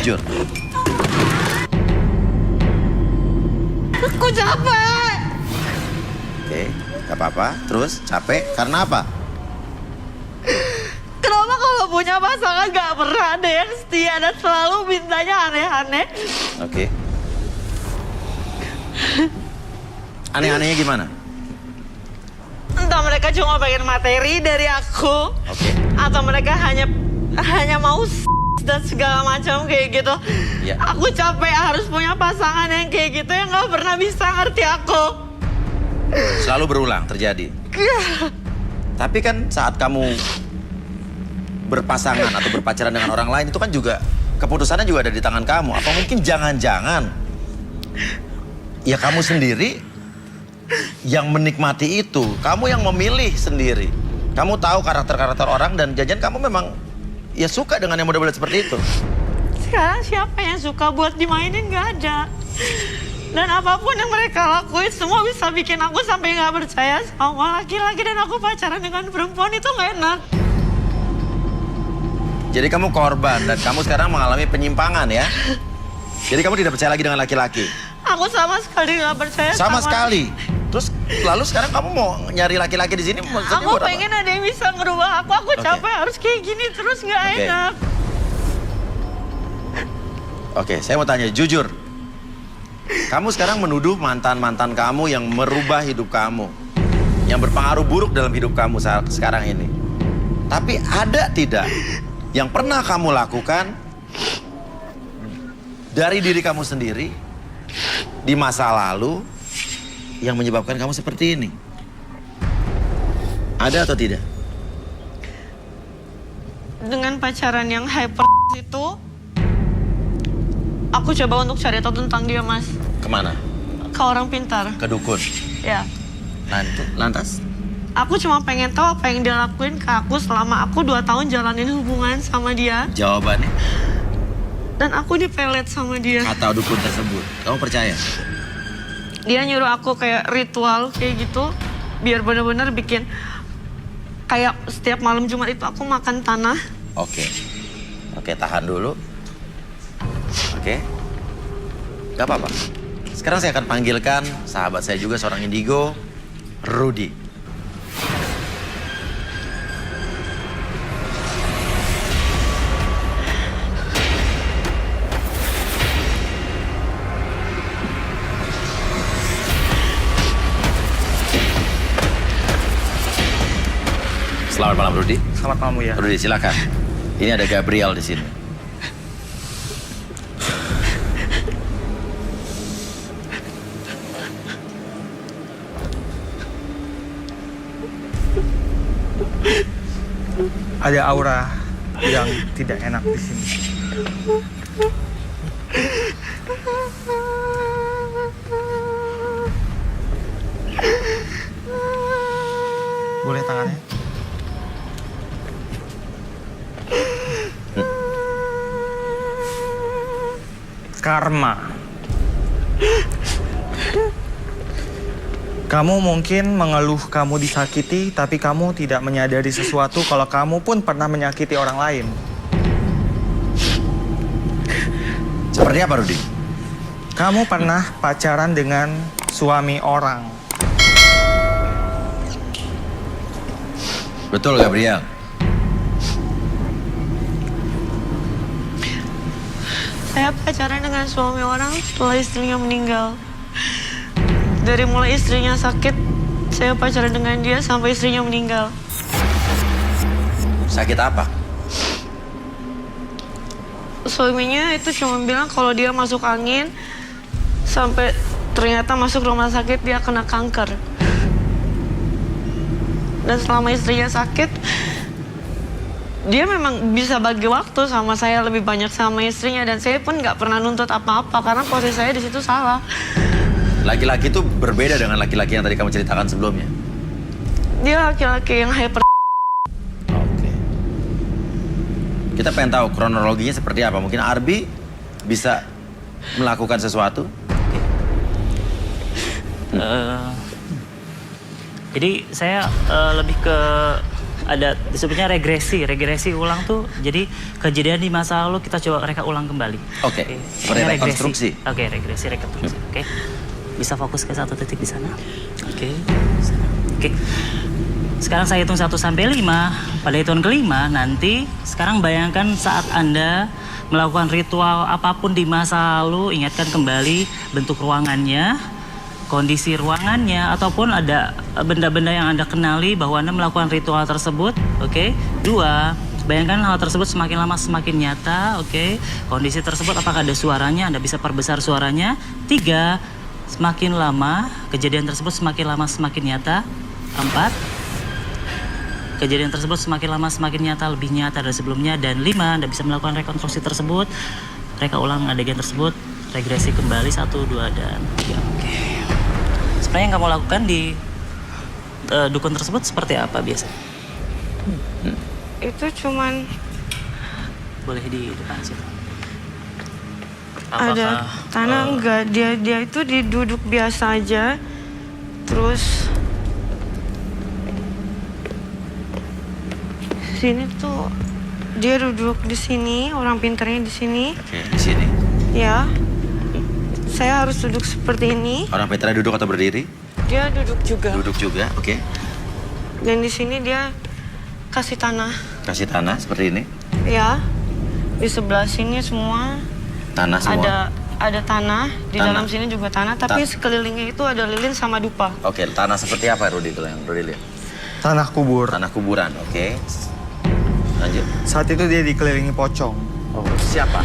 Jujur. Aku capek. Oke, gak apa-apa. Terus capek karena apa? Kenapa kalau punya pasangan gak pernah ada yang setia dan selalu mintanya aneh-aneh? Oke. Aneh-anehnya gimana? Entah mereka cuma pengen materi dari aku, Oke. atau mereka hanya mau dan segala macam kayak gitu. Ya. Aku capek harus punya pasangan yang kayak gitu yang gak pernah bisa ngerti aku. Selalu berulang terjadi. Tapi kan saat kamu berpasangan atau berpacaran dengan orang lain itu kan juga keputusannya juga ada di tangan kamu. Apa mungkin jangan-jangan ya kamu sendiri yang menikmati itu, kamu yang memilih sendiri. Kamu tahu karakter-karakter orang dan jangan kamu memang ya suka dengan yang model-model seperti itu. Sekarang siapa yang suka buat dimainin gak ada. Dan apapun yang mereka lakuin semua bisa bikin aku sampai gak percaya sama laki-laki dan aku pacaran dengan perempuan itu gak enak. Jadi kamu korban dan kamu sekarang mengalami penyimpangan ya. Jadi kamu tidak percaya lagi dengan laki-laki. Aku sama sekali gak percaya Sama sekali. Terus lalu sekarang kamu mau nyari laki-laki di sini maksudnya Aku buat apa? pengen ada yang bisa ngerubah aku. Aku capek harus kayak gini terus gak enak. Oke, saya mau tanya jujur. Kamu sekarang menuduh mantan-mantan kamu yang merubah hidup kamu. Yang berpengaruh buruk dalam hidup kamu sekarang ini. Tapi ada tidak yang pernah kamu lakukan dari diri kamu sendiri di masa lalu yang menyebabkan kamu seperti ini? Ada atau tidak? Dengan pacaran yang hyper itu, aku coba untuk cari tahu tentang dia, Mas. Kemana? Ke orang pintar. Ke dukun? Ya. Lantas? Aku cuma pengen tahu apa yang dia lakuin ke aku selama aku 2 tahun jalanin hubungan sama dia. Jawabannya? Dan aku dipelet sama dia. Kata dukun tersebut, kamu percaya? Dia nyuruh aku kayak ritual kayak gitu. Biar bener-bener bikin kayak setiap malam Jumat itu aku makan tanah. Oke, tahan dulu. Oke, gak apa-apa. Sekarang saya akan panggilkan sahabat saya juga seorang indigo, Rudy. Selamat malam Rudy. Selamat malam ya. Rudy silakan. Ini ada Gabriel di sini. Ada aura yang tidak enak di sini. Boleh tangannya? Karma. Kamu mungkin mengeluh kamu disakiti, tapi kamu tidak menyadari sesuatu kalau kamu pun pernah menyakiti orang lain. Seperti apa Rudy? Kamu pernah pacaran dengan suami orang. Betul Gabriel? Saya pacaran dengan suami orang setelah istrinya meninggal. Dari mulai istrinya sakit, saya pacaran dengan dia sampai istrinya meninggal. Sakit apa? Suaminya itu cuma bilang kalau dia masuk angin, sampai ternyata masuk rumah sakit dia kena kanker. Dan selama istrinya sakit, dia memang bisa bagi waktu sama saya lebih banyak sama istrinya. Dan saya pun nggak pernah nuntut apa-apa karena posisi saya di situ salah. Laki-laki itu berbeda dengan laki-laki yang tadi kamu ceritakan sebelumnya. Dia laki-laki yang hyper. Oke. Kita pengen tahu kronologinya seperti apa. Mungkin Arbi bisa melakukan sesuatu. Jadi saya lebih ke ada disebutnya regresi ulang tuh. Jadi kejadian di masa lalu kita coba reka ulang kembali. Oke. Seperti Ini rekonstruksi. Oke, regresi rekonstruksi. Oke. Bisa fokus ke satu titik di sana. Oke. Sana. Oke. Sekarang saya hitung 1 sampai 5. Pada hitungan kelima nanti sekarang bayangkan saat Anda melakukan ritual apapun di masa lalu, ingatkan kembali bentuk ruangannya, kondisi ruangannya, ataupun ada benda-benda yang Anda kenali bahwa Anda melakukan ritual tersebut. Oke. 2, bayangkan hal tersebut semakin lama semakin nyata. Oke. Kondisi tersebut apakah ada suaranya, Anda bisa perbesar suaranya. 3, semakin lama kejadian tersebut semakin lama semakin nyata. 4, kejadian tersebut semakin lama semakin nyata, lebih nyata dari sebelumnya. Dan 5, Anda bisa melakukan rekonstruksi tersebut, reka ulang adegan tersebut, regresi kembali 1, 2, dan 3. Oke. Sebenarnya yang kamu lakukan di dukun tersebut seperti apa biasa? Itu cuman Boleh di depan situ. ada tanah enggak, dia itu diduduk biasa aja. Terus sini tuh dia duduk di sini, orang pintarnya di sini. Oke, di sini. Ya. Saya harus duduk seperti ini. Orang Petra duduk atau berdiri? Dia duduk juga. Duduk juga, oke. Dan di sini dia kasih tanah. Kasih tanah seperti ini. Ya. Di sebelah sini semua Tanah semua. ada tanah, di Tanah. dalam sini juga tanah, tapi sekelilingnya itu ada lilin sama dupa. Oke, tanah seperti apa Rudi itu yang Rudi lihat? Tanah kubur. Tanah kuburan, oke. Lanjut. Saat itu dia dikelilingi pocong. Oh, siapa?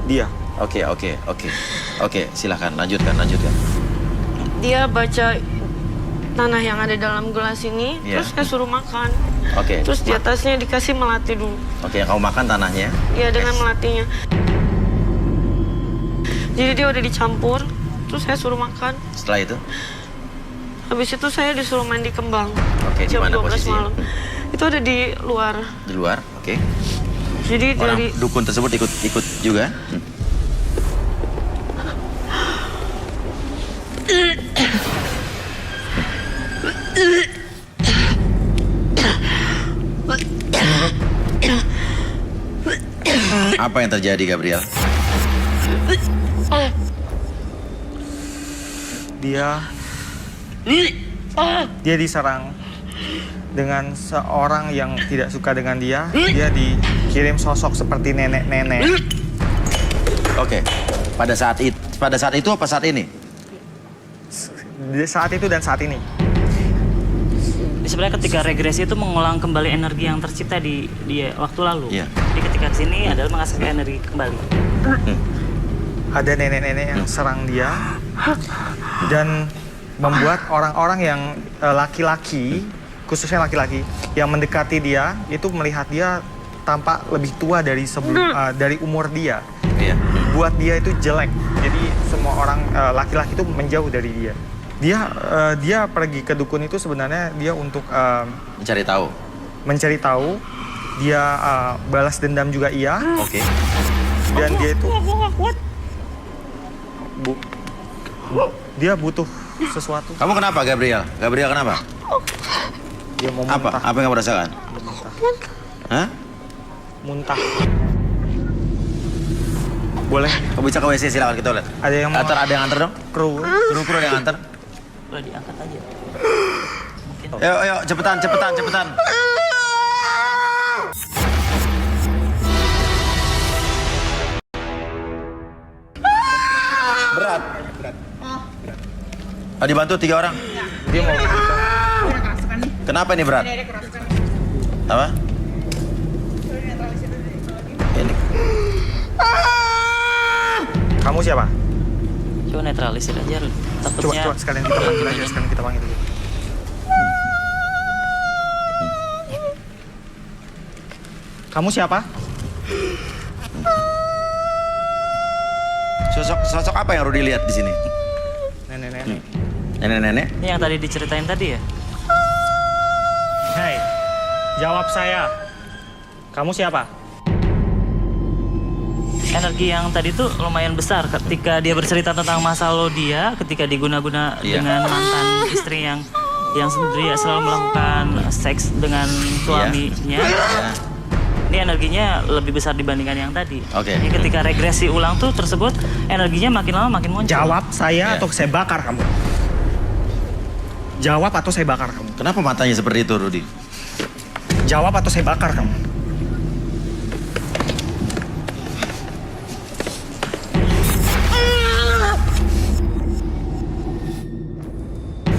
Dia. Oke, silahkan lanjutkan. Dia baca tanah yang ada dalam gelas ini, Iya. terus saya suruh makan. Oke. Terus di atasnya dikasih melati dulu. Oke, yang kamu makan tanahnya. Iya, dengan melatinya. Jadi dia udah dicampur, terus saya suruh makan. Setelah itu, Habis itu saya disuruh mandi kembang. Oke, di Jam mana 12 posisinya? malam. Itu ada di luar. di luar, oke. Jadi Orang dari dukun tersebut ikut juga. Apa yang terjadi, Gabriel? Dia diserang dengan seorang yang tidak suka dengan dia. Dia dikirim sosok seperti nenek-nenek. Oke. Pada saat itu apa saat ini? Saat itu dan saat ini. Sebenarnya ketika regresi itu mengulang kembali energi yang tercipta di waktu lalu. Iya. Jadi ketika di sini adalah menghasilkan energi kembali. Ada nenek-nenek yang serang dia dan membuat orang-orang yang laki-laki, khususnya laki-laki yang mendekati dia itu melihat dia tampak lebih tua dari dari umur dia. Iya. Buat dia itu jelek. Jadi semua orang laki-laki itu menjauh dari dia. Dia pergi ke dukun itu sebenarnya dia untuk Mencari tahu. Dia balas dendam juga iya. Oke. Dan dia itu aku nggak kuat. dia butuh sesuatu. Kamu kenapa, Gabriel? Gabriel kenapa? Dia mau Apa? muntah. Apa yang kamu rasakan? Hah? Muntah. Boleh? Kamu bisa ke WC, silakan kita lihat. Ada yang mau Ada yang antar dong? kru? Kru ada yang antar. Boleh diangkat aja. Ayo, cepetan. Berat. Dibantu 3 orang. Dia mau Kenapa ini berat? Apa? Ini. Kamu siapa? Coba netralisir aja. Takutnya Coba sekalian kita panggil aja, sekalian kita panggil. Kamu siapa? Sosok apa yang Rudi lihat di sini? Nenek-nenek. Nenek-nenek? Ini yang tadi diceritain tadi ya? Hei, jawab saya. Kamu siapa? Energi yang tadi tuh lumayan besar ketika dia bercerita tentang masa lalu dia ketika diguna-guna Iya. dengan mantan istri yang yang dia selalu melakukan seks dengan suaminya. Iya. Ini energinya lebih besar dibandingkan yang tadi. Oke. Jadi ketika regresi ulang tuh tersebut, energinya makin lama makin muncul. Jawab saya Iya. atau saya bakar kamu. Jawab atau saya bakar kamu. Kenapa matanya seperti itu, Rudi? Jawab atau saya bakar kamu.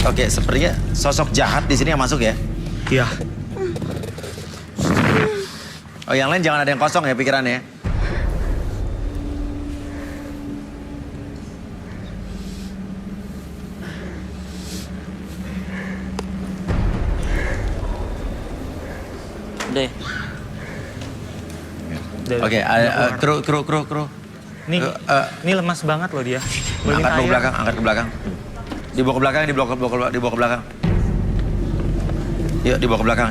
Oke, sepertinya sosok jahat di sini yang masuk ya. Iya. Oh, yang lain jangan ada yang kosong ya pikirannya. Deh. Oke, kru. Nih, ini lemas banget loh dia. Boleh Angkat minta ke air? belakang, angkat ke belakang. Dibawa ke belakang, dibawa ke belakang. Yuk, dibawa ke belakang.